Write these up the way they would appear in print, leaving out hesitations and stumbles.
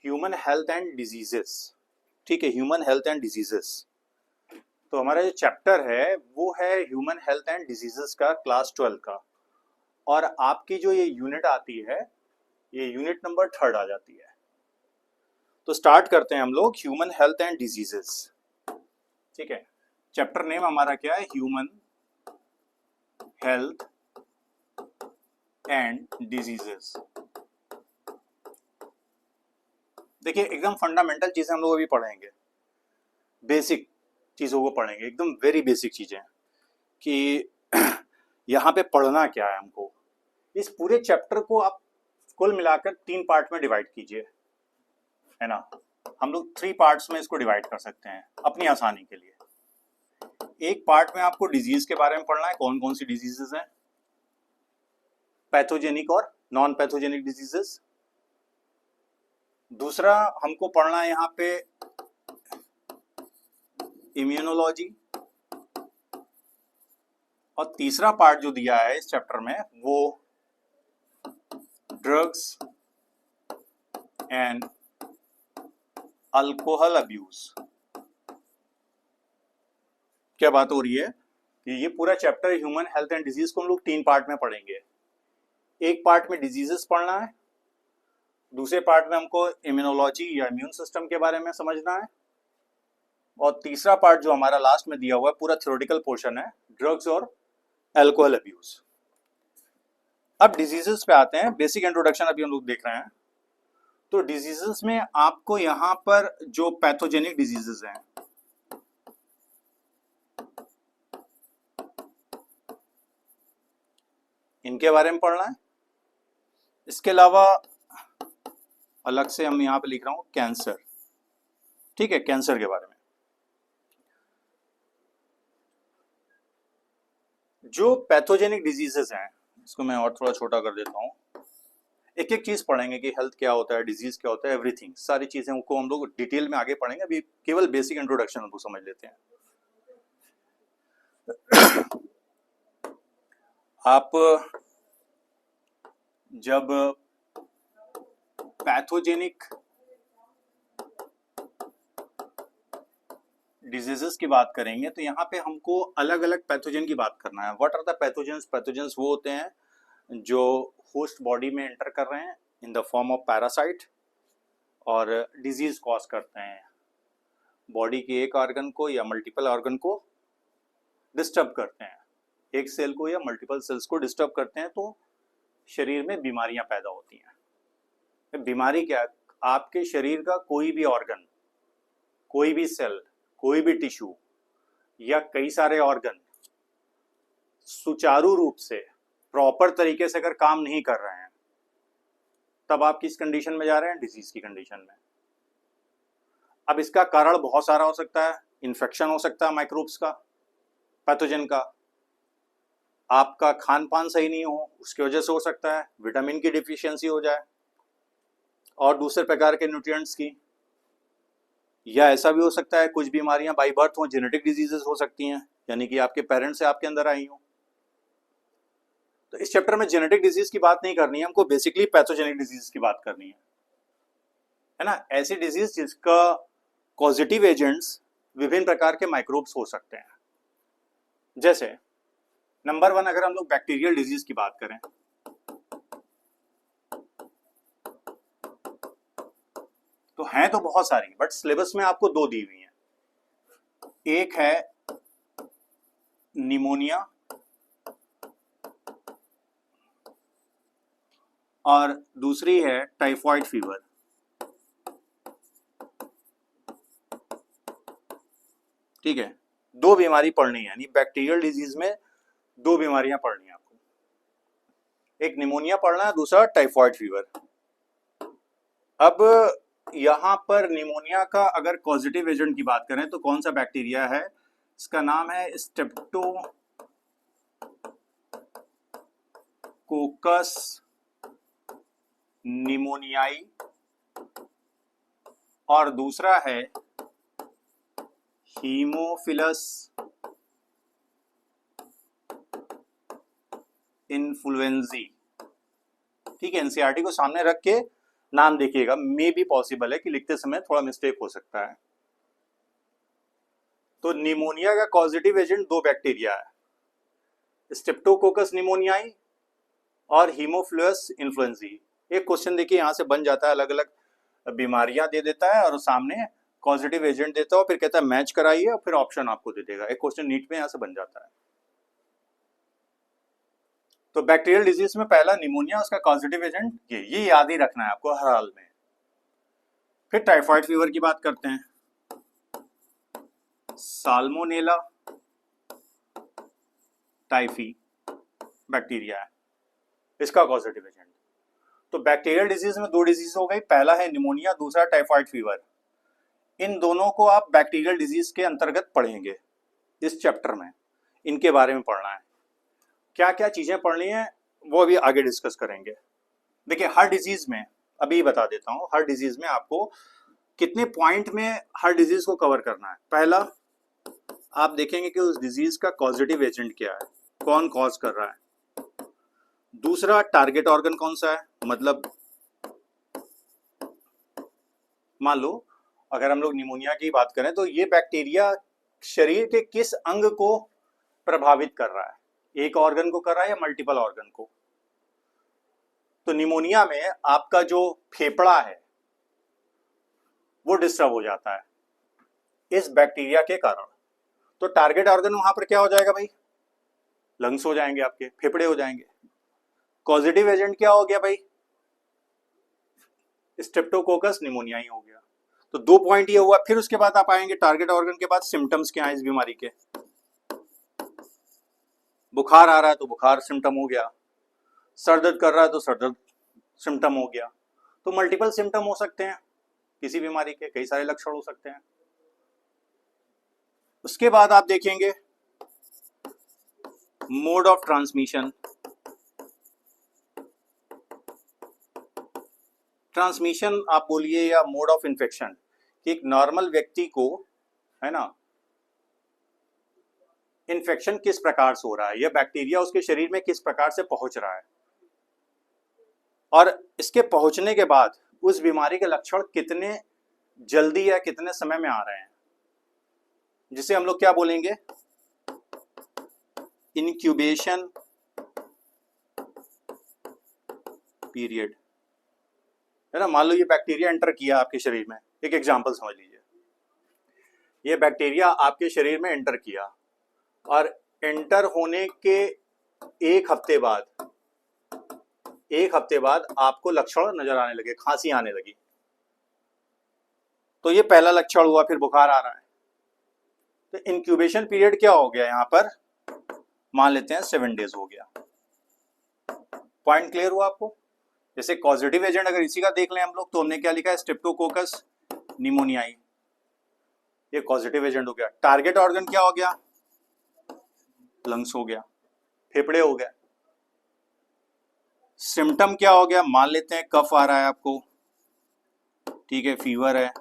Human health and diseases. ठीक है, human health and diseases. तो हमारा जो चैप्टर है वो है ह्यूमन हेल्थ एंड डिजीजेस का, क्लास 12 का। और आपकी जो ये यूनिट आती है, ये यूनिट नंबर 3 आ जाती है। तो स्टार्ट करते हैं हम लोग, ह्यूमन हेल्थ एंड डिजीजेस। ठीक है, चैप्टर नेम हमारा क्या है? Human health and diseases. देखिए, एकदम फंडामेंटल चीजें हम लोग अभी पढ़ेंगे, बेसिक चीजों को पढ़ेंगे, एकदम वेरी बेसिक चीजें कि यहाँ पे पढ़ना क्या है हमको। इस पूरे चैप्टर को आप कुल मिलाकर 3 पार्ट में डिवाइड कीजिए, है ना। हम लोग 3 पार्ट्स में इसको डिवाइड कर सकते हैं अपनी आसानी के लिए। एक पार्ट में आपको डिजीज के बारे में पढ़ना है, कौन कौन सी डिजीजेस हैं, पैथोजेनिक और नॉन पैथोजेनिक डिजीजेस। दूसरा हमको पढ़ना है यहाँ पे इम्यूनोलॉजी। और तीसरा पार्ट जो दिया है इस चैप्टर में वो ड्रग्स एंड अल्कोहल अब्यूज। क्या बात हो रही है कि ये पूरा chapter human health and disease को हम लोग 3 पार्ट में पढ़ेंगे। एक पार्ट में डिजीजेस पढ़ना है, दूसरे पार्ट में हमको इम्यूनोलॉजी या इम्यून सिस्टम के बारे में समझना है, और तीसरा पार्ट जो हमारा लास्ट में दिया हुआ है पूरा थ्योरेटिकल पोर्शन है, ड्रग्स और अल्कोहल अब्यूज। अब डिजीजेस पे आते हैं, बेसिक इंट्रोडक्शन अभी हम लोग देख रहे हैं। तो डिजीजेस में आपको यहाँ पर जो पैथोजेनिक डिजीजेस हैं, इनके बारे में पढ़ना है। इसके अलावा अलग से हम यहाँ पे लिख रहा हूँ कैंसर। ठीक है, कैंसर के बारे में जो पैथोजेनिक डिजीजेस हैं, इसको मैं और थोड़ा छोटा कर देता हूँ। एक एक चीज पढ़ेंगे कि हेल्थ क्या होता है, डिजीज क्या होता है, एवरीथिंग, सारी चीजें को हम लोग डिटेल में आगे पढ़ेंगे। अभी केवल बेसिक इंट्रोडक्शन हम लोग समझ लेते हैं। आप जब पैथोजेनिक डिजीजेस की बात करेंगे तो यहाँ पे हमको अलग अलग पैथोजन की बात करना है। What are the pathogens? Pathogens वो होते हैं जो होस्ट बॉडी में एंटर कर रहे हैं in the form of parasite और डिजीज कॉज करते हैं, बॉडी के एक ऑर्गन को या मल्टीपल ऑर्गन को डिस्टर्ब करते हैं, एक सेल को या मल्टीपल सेल्स को डिस्टर्ब करते हैं, तो शरीर में बीमारियां पैदा होती हैं। बीमारी क्या? आपके शरीर का कोई भी ऑर्गन, कोई भी सेल, कोई भी टिश्यू या कई सारे ऑर्गन सुचारू रूप से, प्रॉपर तरीके से अगर काम नहीं कर रहे हैं, तब आप किस कंडीशन में जा रहे हैं? डिजीज की कंडीशन में। अब इसका कारण बहुत सारा हो सकता है, इन्फेक्शन हो सकता है माइक्रोब्स का, पैथोजन का, आपका खान पान सही नहीं हो उसकी वजह से हो सकता है, विटामिन की डिफिशियंसी हो जाए और दूसरे प्रकार के न्यूट्रिएंट्स की, या ऐसा भी हो सकता है कुछ बीमारियां बाई बर्थ हो, जेनेटिक डिजीजेस हो सकती हैं, यानी कि आपके पेरेंट्स से आपके अंदर आई हो। तो इस चैप्टर में जेनेटिक डिजीज की बात नहीं करनी है हमको, बेसिकली पैथोजेनिक डिजीज की बात करनी है ना। ऐसी डिजीज जिसका पॉजिटिव एजेंट्स विभिन्न प्रकार के माइक्रोब्स हो सकते हैं। जैसे नंबर 1 अगर हम लोग बैक्टीरियल डिजीज की बात करें तो हैं तो बहुत सारी, बट सिलेबस में आपको 2 दी हुई हैं। एक है निमोनिया और दूसरी है टाइफॉइड फीवर। ठीक है, 2 बीमारी पढ़नी है, यानी बैक्टीरियल डिजीज में 2 बीमारियां पढ़नी है आपको, एक निमोनिया पढ़ना है, दूसरा टाइफॉइड फीवर। अब यहां पर निमोनिया का अगर पॉजिटिव एजेंट की बात करें तो कौन सा बैक्टीरिया है? इसका नाम है स्ट्रेप्टोकोकस निमोनियाई और दूसरा है हीमोफिलस इन्फ्लुएंजी। ठीक है, एनसीईआरटी को सामने रख के नाम देखिएगा, मे भी पॉसिबल है कि लिखते समय थोड़ा मिस्टेक हो सकता है। तो निमोनिया का कॉजेटिव एजेंट दो बैक्टीरिया है, स्ट्रेप्टोकोकस निमोनियाई और हीमोफ्लुअस इन्फ्लुएंजाई। एक क्वेश्चन देखिए यहाँ से बन जाता है, अलग अलग बीमारियां दे देता है और सामने कॉजेटिव एजेंट देता है और फिर कहता है मैच कराइए और फिर ऑप्शन आपको दे देगा। एक क्वेश्चन नीट में यहाँ से बन जाता है। तो बैक्टीरियल डिजीज में पहला निमोनिया, उसका कॉजेटिव एजेंट ये याद ही रखना है आपको हर हाल में। फिर टाइफाइड फीवर की बात करते हैं, साल्मोनेला टाइफी बैक्टीरिया है इसका कॉजेटिव एजेंट। तो बैक्टीरियल डिजीज में दो डिजीज हो गई, पहला है निमोनिया, दूसरा टाइफाइड फीवर। इन दोनों को आप बैक्टीरियल डिजीज के अंतर्गत पढ़ेंगे इस चैप्टर में, इनके बारे में पढ़ना है। क्या क्या चीजें पढ़नी है वो अभी आगे डिस्कस करेंगे। देखिए हर डिजीज में, अभी बता देता हूं, हर डिजीज में आपको कितने पॉइंट में हर डिजीज को कवर करना है। पहला आप देखेंगे कि उस डिजीज का कॉजेटिव एजेंट क्या है, कौन कॉज कर रहा है। दूसरा टारगेट ऑर्गन कौन सा है, मतलब मान लो अगर हम लोग निमोनिया की बात करें तो ये बैक्टीरिया शरीर के किस अंग को प्रभावित कर रहा है, एक ऑर्गन को कर रहा है या मल्टीपल ऑर्गन को। तो निमोनिया में आपका जो फेफड़ा है वो डिस्टर्ब हो जाता है इस बैक्टीरिया के कारण। तो टारगेट ऑर्गन वहां पर क्या हो जाएगा भाई, लंग्स हो जाएंगे, आपके फेफड़े हो जाएंगे। पॉजिटिव एजेंट क्या हो गया भाई, स्ट्रेप्टोकोकस निमोनियाई हो गया। तो दो पॉइंट ये हुआ। फिर उसके बाद आप आएंगे टारगेट ऑर्गन के बाद सिम्टम्स क्या है इस बीमारी के। बुखार आ रहा है तो बुखार सिम्टम हो गया, सर दर्द कर रहा है तो सर दर्द सिम्टम हो गया। तो मल्टीपल सिम्टम हो सकते हैं किसी बीमारी के, कई सारे लक्षण हो सकते हैं। उसके बाद आप देखेंगे मोड ऑफ ट्रांसमिशन। ट्रांसमिशन आप बोलिए या मोड ऑफ इन्फेक्शन, कि एक नॉर्मल व्यक्ति को, है ना, इन्फेक्शन किस प्रकार से हो रहा है, यह बैक्टीरिया उसके शरीर में किस प्रकार से पहुंच रहा है, और इसके पहुंचने के बाद उस बीमारी के लक्षण कितने जल्दी या कितने समय में आ रहे हैं, जिसे हम लोग क्या बोलेंगे, इनक्यूबेशन पीरियड, है ना। मान लो ये बैक्टीरिया एंटर किया आपके शरीर में, एक एग्जांपल समझ लीजिए, ये बैक्टीरिया आपके शरीर में एंटर किया और एंटर होने के एक हफ्ते बाद आपको लक्षण नजर आने लगे, खांसी आने लगी, तो ये पहला लक्षण हुआ। फिर बुखार आ रहा है, तो इंक्यूबेशन पीरियड क्या हो गया यहां पर, मान लेते हैं 7 डेज हो गया। पॉइंट क्लियर हुआ आपको। जैसे पॉजिटिव एजेंट अगर इसी का देख लें हम लोग, तो हमने क्या लिखा है, स्ट्रेप्टोकोकस निमोनियाई, ये पॉजिटिव एजेंट हो गया। टारगेट ऑर्गन क्या हो गया, लंग्स हो गया, फेफड़े हो गए। सिम्टम क्या हो गया, मान लेते हैं कफ आ रहा है आपको, ठीक है, फीवर है,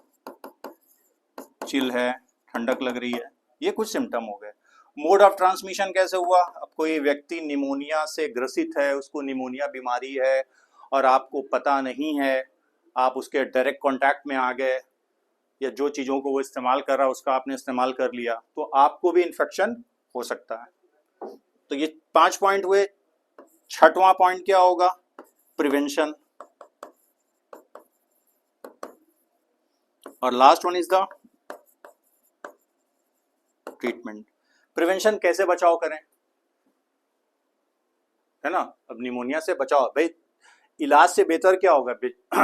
चिल है, ठंडक लग रही है, ये कुछ सिम्टम हो गए। मोड ऑफ ट्रांसमिशन कैसे हुआ, अब कोई व्यक्ति निमोनिया से ग्रसित है, उसको निमोनिया बीमारी है और आपको पता नहीं है, आप उसके डायरेक्ट कांटेक्ट में आ गए, या जो चीज़ों को वो इस्तेमाल कर रहा है उसका आपने इस्तेमाल कर लिया, तो आपको भी इन्फेक्शन हो सकता है। तो ये 5 पॉइंट हुए। छठवां पॉइंट क्या होगा, प्रिवेंशन, और last one is the treatment. Prevention कैसे बचाव करें, है ना। अब निमोनिया से बचाव, भाई इलाज से बेहतर क्या होगा,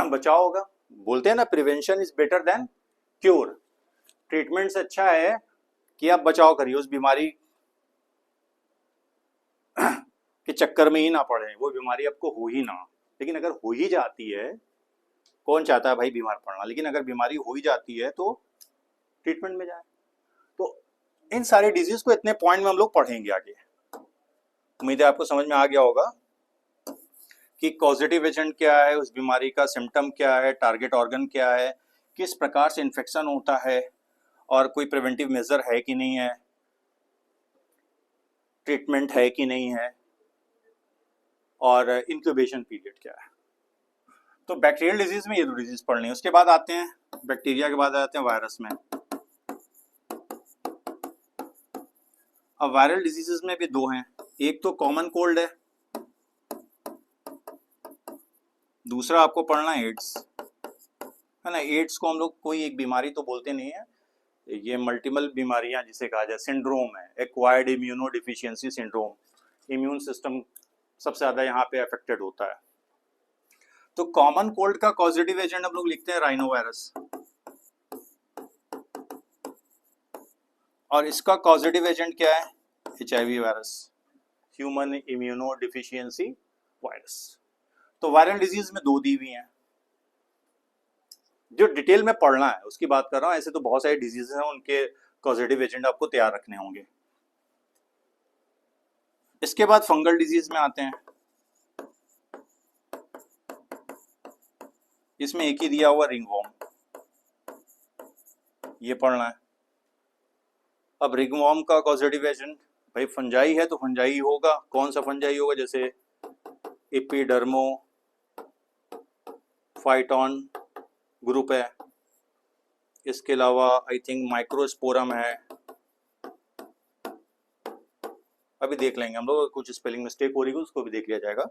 बचाव होगा। बोलते हैं ना, prevention is better than cure. Treatment से अच्छा है कि आप बचाव करिए, उस बीमारी के चक्कर में ही ना पड़े, वो बीमारी आपको हो ही ना। लेकिन अगर हो ही जाती है, कौन चाहता है भाई बीमार पड़ना, लेकिन अगर बीमारी हो ही जाती है तो ट्रीटमेंट में जाए। तो इन सारे डिजीज को इतने पॉइंट में हम लोग पढ़ेंगे आगे। उम्मीद है आपको समझ में आ गया होगा कि कॉजेटिव एजेंट क्या है, उस बीमारी का सिम्टम क्या है, टारगेट ऑर्गन क्या है, किस प्रकार से इन्फेक्शन होता है, और कोई प्रिवेंटिव मेजर है कि नहीं है, ट्रीटमेंट है कि नहीं है, और इंक्यूबेशन पीरियड क्या है। तो बैक्टीरियल डिजीज में ये दो डिजीज पढ़नी है। उसके बाद आते हैं बैक्टीरिया के बाद आते हैं वायरस में। अब वायरल डिजीजेस में भी दो हैं, एक तो कॉमन कोल्ड है, दूसरा आपको पढ़ना है एड्स, है ना। एड्स को हम लोग कोई एक बीमारी तो बोलते नहीं है, ये मल्टीपल बीमारियां जिसे कहा जाए, सिंड्रोम है, acquired immuno deficiency syndrome. Immune system सबसे ज्यादा यहाँ पे अफेक्टेड होता है। तो कॉमन कोल्ड का कॉजेटिव एजेंट हम लोग लिखते हैं राइनो वायरस, और इसका कॉजेटिव एजेंट क्या है? HIV virus, human immuno deficiency virus. तो वायरल डिजीज में दो दी हुई हैं, जो डिटेल में पढ़ना है उसकी बात कर रहा हूं। ऐसे तो बहुत सारे डिजीज हैं, उनके कॉजेटिव एजेंट आपको तैयार रखने होंगे। इसके बाद फंगल डिजीज में आते हैं। इसमें एक ही दिया हुआ रिंगवॉर्म, ये पढ़ना है। अब रिंगवॉर्म का कॉजेटिव एजेंट, भाई फंजाई है तो फंजाई होगा। कौन सा फंजाई होगा? जैसे एपिडर्मो फाइटॉन ग्रुप है, इसके अलावा आई थिंक माइक्रोस्पोरम है, अभी देख लेंगे हम लोग, कुछ स्पेलिंग मिस्टेक हो रही है उसको भी देख लिया जाएगा,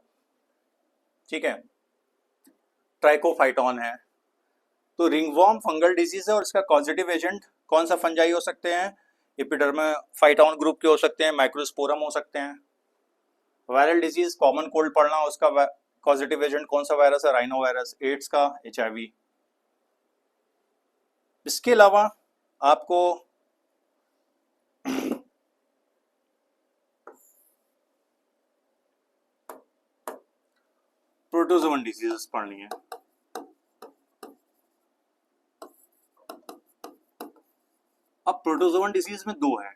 ठीक है। ट्राइकोफाइटॉन है। तो रिंगवॉर्म फंगल डिजीज है और इसका कॉजेटिव एजेंट कौन सा फंजाई हो सकते हैं? एपिडर्मा फाइटॉन ग्रुप के हो सकते हैं, माइक्रोस्पोरम हो सकते हैं। वायरल डिजीज कॉमन कोल्ड पढ़ना, उसका पॉजिटिव एजेंट कौन सा वायरस है? Rhino virus. एड्स का HIV। इसके अलावा आपको प्रोटोजोवन डिजीजेस पढ़नी है। अब प्रोटोजोवन डिजीज में दो है,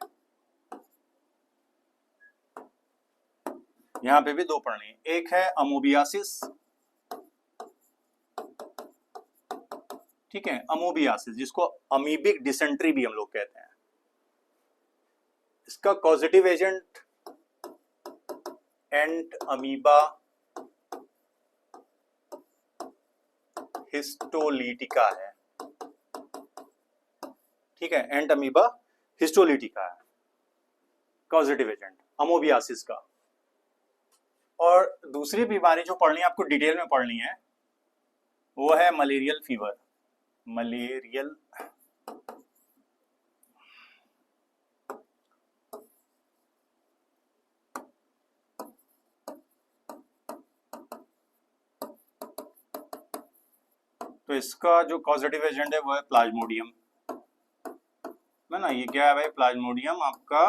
यहां पे भी दो पढ़नी है। एक है अमोबियासिस, ठीक है, अमोबियासिस जिसको अमीबिक डिसेंट्री भी हम लोग कहते हैं। इसका कॉजेटिव एजेंट एंट अमीबा हिस्टोलिटिका है, ठीक है, एंट अमीबा हिस्टोलिटिका है कॉजेटिव एजेंट अमोबियासिस का। और दूसरी बीमारी जो पढ़नी है, आपको डिटेल में पढ़नी है, वो है मलेरियल फीवर। मलेरियल तो इसका जो कॉजेटिव एजेंट है वो है प्लाज्मोडियम, है ना। ये क्या है भाई? प्लाज्मोडियम आपका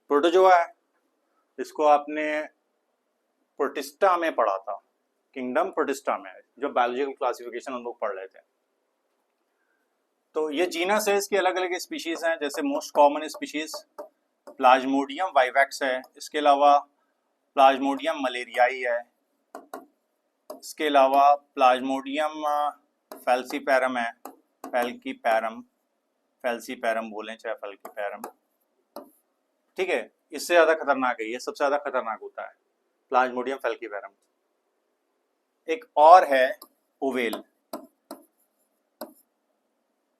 प्रोटोजोआ है। इसको आपने प्रोटिस्टा में पढ़ा था, किंगडम प्रोटिस्टा में, जो बायोलॉजिकल क्लासिफिकेशन हम लोग पढ़ रहे थे। तो ये जीनस है, इसकी अलग अलग स्पीशीज हैं। जैसे most common species Plasmodium vivax है, इसके अलावा प्लाज्मोडियम मलेरियाई है, इसके अलावा प्लाज्मोडियम फैल्सीपैरम है, फैल्सीपैरम बोलें चाहे फैल्कीपैरम, ठीक है। इससे ज्यादा खतरनाक है, ये सबसे ज्यादा खतरनाक होता है प्लाज्मोडियम फैल्कीपैरम। एक और है ओवेल,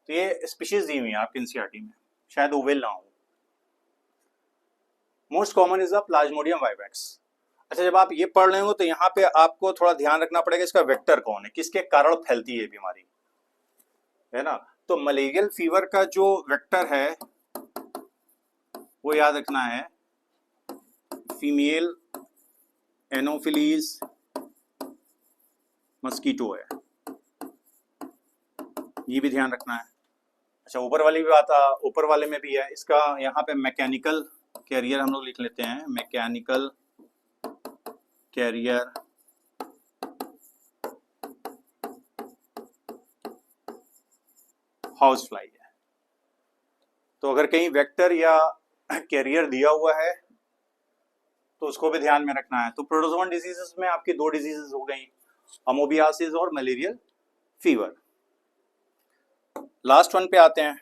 तो ये स्पीशीज दी हुई है आपके एनसीईआरटी में, शायद ओवेल ना हो। Most common is the Plasmodium vivax. अच्छा, जब आप ये पढ़ रहे हो तो यहाँ पे आपको थोड़ा ध्यान रखना पड़ेगा, इसका वेक्टर कौन है, किसके कारण फैलती है बीमारी, है ना। तो मलेरियल फीवर का जो वेक्टर है वो याद रखना है, फीमेल एनोफिलीज मस्कीटो है, ये भी ध्यान रखना है। अच्छा, ऊपर वाली भी बात, ऊपर वाले में भी है इसका, यहाँ पे मैकेनिकल कैरियर हम लोग लिख लेते हैं, मैकेनिकल कैरियर हाउस फ्लाई है। तो अगर कहीं वेक्टर या कैरियर दिया हुआ है तो उसको भी ध्यान में रखना है। तो प्रोटोजोवन डिजीजेस में आपकी दो डिजीजेस हो गई, अमोबियासिस और मलेरियल फीवर। लास्ट वन पे आते हैं,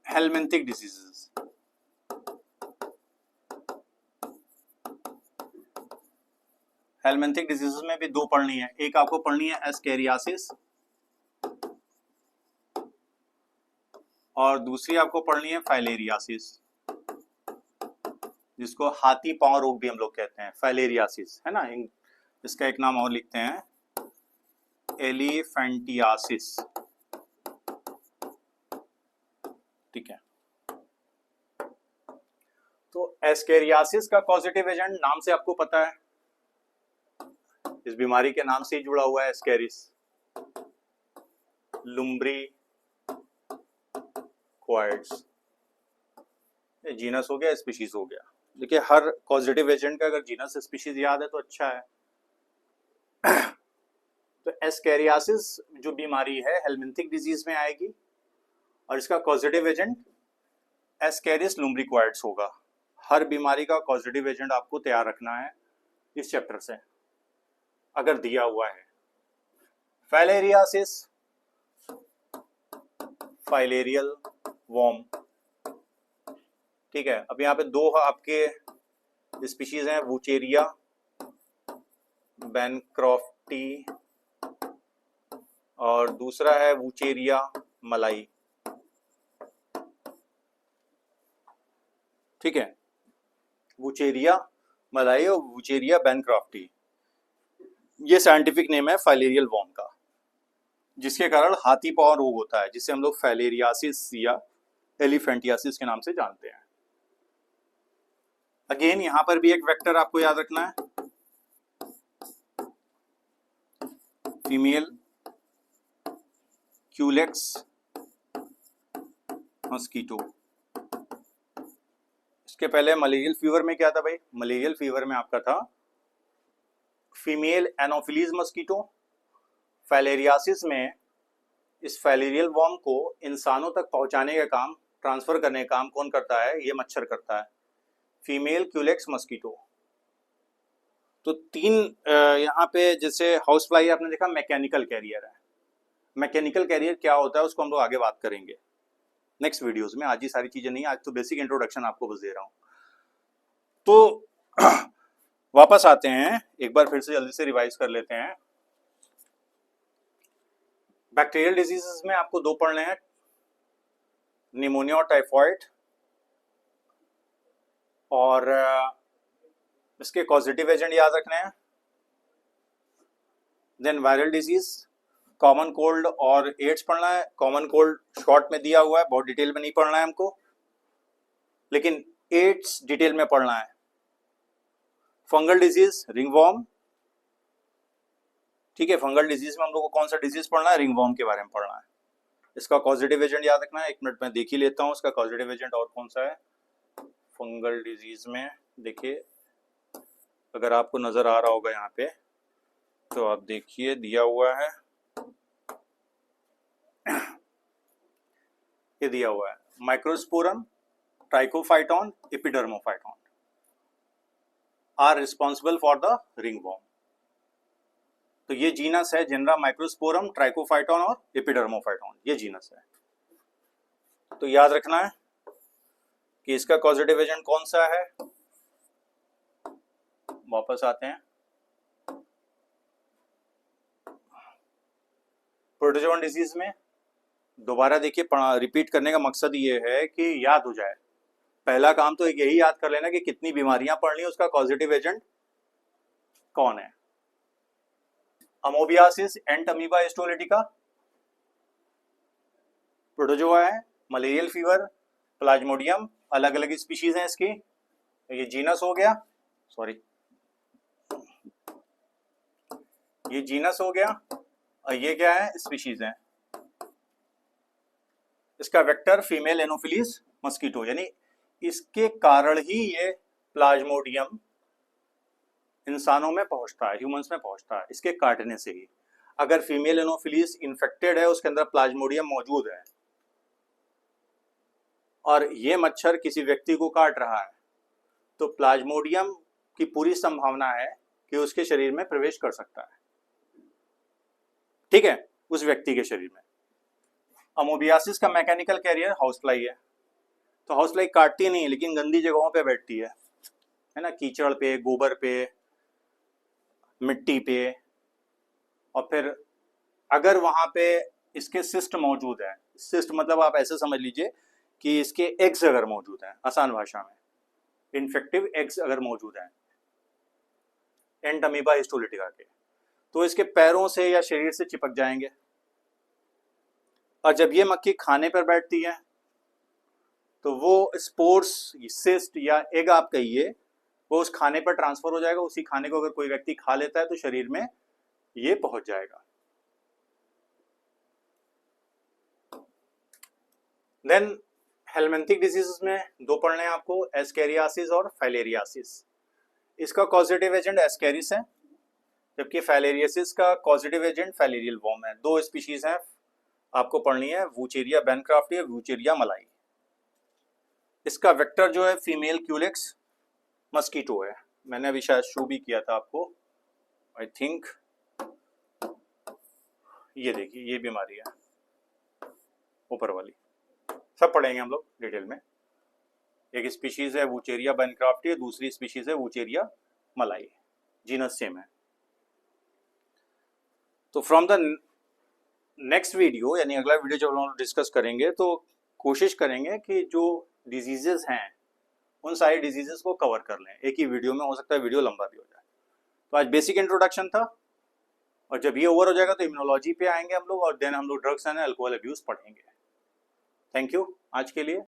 हेलमिंथिक डिजीजेस। हेलमिंथिक डिजीजेस में भी दो पढ़नी है, एक आपको पढ़नी है एस्केरियासिस और दूसरी आपको पढ़नी है फाइलेरियासिस, जिसको हाथी पांव रोग भी हम लोग कहते हैं, फाइलेरियासिस है ना। इसका एक नाम और लिखते हैं एलिफेंटियासिस, ठीक है। तो एस्केरियासिस का पॉजिटिव एजेंट नाम से आपको पता है, इस बीमारी के नाम से ही जुड़ा हुआ है एस्केरिस, लुम्ब्री क्वाइड्स, ये जीनस हो गया, स्पीशीज हो गया। देखिए हर पॉजिटिव एजेंट का अगर जीनस स्पीशीज याद है तो अच्छा है। तो एस्केरियासिस जो बीमारी है हेलमिंथिक डिजीज में आएगी और इसका पॉजिटिव एजेंट एस्केरिस लुम्ब्रिक्वाइड्स होगा। हर बीमारी का पॉजिटिव एजेंट आपको तैयार रखना है इस चैप्टर से, अगर दिया हुआ है। फाइलेरियासिस, फाइलेरियल वॉर्म, ठीक है। अब यहाँ पे दो आपके स्पीशीज हैं, वुचेरिया बैनक्रॉफ्टी और दूसरा है वुचेरिया मलाई, ठीक है। वुचेरिया मलाई और वुचेरिया बैनक्रॉफ्टी, ये साइंटिफिक नेम है फाइलेरियल वॉर्म का, जिसके कारण हाथी पांव रोग होता है, जिसे हम लोग फाइलेरियासिस या एलिफेंटियासिस के नाम से जानते हैं। अगेन यहां पर भी एक वेक्टर आपको याद रखना है, फीमेल क्यूलेक्स मस्कीटो। इसके पहले मलेरियल फीवर में क्या था भाई, मलेरियल फीवर में आपका था फीमेल एनोफिलीज मस्कीटो। फाइलेरियासिस में इस फाइलेरियल वॉर्म को इंसानों तक पहुंचाने का काम, ट्रांसफर करने का काम कौन करता है, ये मच्छर करता है, फीमेल क्यूलेक्स मस्कीटो। तो तीन यहाँ पे जैसे हाउस फ्लाई आपने देखा मैकेनिकल कैरियर है। मैकेनिकल कैरियर क्या होता है उसको हम लोग आगे बात करेंगे नेक्स्ट वीडियोस में, आज ही सारी चीजें नहीं, आज तो बेसिक इंट्रोडक्शन आपको बस दे रहा हूँ। तो वापस आते हैं, एक बार फिर से जल्दी से रिवाइज कर लेते हैं। बैक्टीरियल डिजीजेस में आपको दो पढ़ने हैं, निमोनिया और टाइफॉइड, और इसके कॉजेटिव एजेंट याद रखने हैं। Then viral disease, common cold और एड्स पढ़ना है। कॉमन कोल्ड शॉर्ट में दिया हुआ है, बहुत डिटेल में नहीं पढ़ना है हमको, लेकिन एड्स डिटेल में पढ़ना है। फंगल डिजीज रिंगवॉर्म, ठीक है। फंगल डिजीज में हम लोग को कौन सा डिजीज पढ़ना है, रिंगवॉर्म के बारे में पढ़ना है। इसका कॉजेटिव एजेंट याद रखना है, एक मिनट में देख ही लेता हूँ इसका कॉजेटिव एजेंट और कौन सा है फंगल डिजीज में। देखिए अगर आपको नजर आ रहा होगा यहाँ पे, तो आप देखिए दिया हुआ है, ये दिया हुआ है Microsporum, Trichophyton, Epidermophyton are responsible for the ringworm. तो ये जीनस है जेनरा माइक्रोस्पोरम, ट्राइकोफाइटॉन और एपिडर्मोफाइटॉन, ये जीनस है। तो याद रखना है कि इसका कॉजेटिव एजेंट कौन सा है। वापस आते हैं, प्रोटोजोन डिजीज में दोबारा देखिए, रिपीट करने का मकसद ये है कि याद हो जाए। पहला काम तो यही याद कर लेना कि कितनी बीमारियां पढ़नी है, उसका पॉजिटिव एजेंट कौन है। अमोबियासिस एंट अमीबा हिस्टोलिटिका, प्रोटोजोआ है, मलेरियल फीवर, प्लाज्मोडियम, अलग अलग स्पीशीज हैं इसकी। ये जीनस हो गया, सॉरी ये जीनस हो गया, और ये क्या है, स्पीशीज है। इसका वेक्टर फीमेल एनोफिलीज मस्कीटो, यानी इसके कारण ही ये प्लाज्मोडियम इंसानों में पहुंचता है, ह्यूमंस में पहुंचता है, इसके काटने से ही। अगर फीमेल एनोफिलीज इन्फेक्टेड है, उसके अंदर प्लाज्मोडियम मौजूद है, और ये मच्छर किसी व्यक्ति को काट रहा है, तो प्लाज्मोडियम की पूरी संभावना है कि उसके शरीर में प्रवेश कर सकता है, ठीक है, उस व्यक्ति के शरीर में। अमोबियासिस का मैकेनिकल कैरियर हाउस फ्लाई है। तो हाउस फ्लाई काटती नहीं है, लेकिन गंदी जगहों पे बैठती है ना, कीचड़ पे, गोबर पे, मिट्टी पे, और फिर अगर वहाँ पे इसके सिस्ट मौजूद है, सिस्ट मतलब आप ऐसे समझ लीजिए कि इसके एग्स अगर मौजूद हैं, आसान भाषा में इन्फेक्टिव एग्स अगर मौजूद हैं एंटमीबा हिस्टोलिटिका के, तो इसके पैरों से या शरीर से चिपक जाएंगे, और जब ये मक्खी खाने पर बैठती है तो वो स्पोर्स, सिस्ट या एग आप कहिए, वो उस खाने पर ट्रांसफर हो जाएगा। उसी खाने को अगर कोई व्यक्ति खा लेता है तो शरीर में ये पहुंच जाएगा। देन हेलमिंथिक डिजीजेस में दो पढ़ने हैं आपको, एस्केरियासिस और फाइलेरियासिस। इसका कॉजेटिव एजेंट एस्केरिस है, जबकि फाइलेरियासिस का कॉजेटिव एजेंट फाइलेरियल वॉर्म है। दो स्पीशीज हैं आपको पढ़नी है, वूचेरिया बैनक्राफ्टी और वूचेरिया मलाई। इसका वेक्टर जो है फीमेल क्यूलेक्स मस्कीटो है। मैंने अभी शायद शो भी किया था आपको, आई थिंक। ये देखिए, ये बीमारी है ऊपर वाली, सब पढ़ेंगे हम लोग डिटेल में। एक स्पीशीज है वूचेरिया बैनक्राफ्टी, दूसरी स्पीशीज है वूचेरिया मलाई, जीनस सेम है। तो फ्रॉम द नेक्स्ट वीडियो, यानी अगला वीडियो जब हम लोग डिस्कस करेंगे, तो कोशिश करेंगे कि जो डिजीजेस हैं उन सारी डिजीजेस को कवर कर लें एक ही वीडियो में। हो सकता है वीडियो लंबा भी हो जाए। तो आज बेसिक इंट्रोडक्शन था, और जब ये ओवर हो जाएगा तो इम्यूनोलॉजी पे आएंगे हम लोग, और देन हम लोग ड्रग्स एंड अल्कोहल अब्यूज पढ़ेंगे। थैंक यू आज के लिए।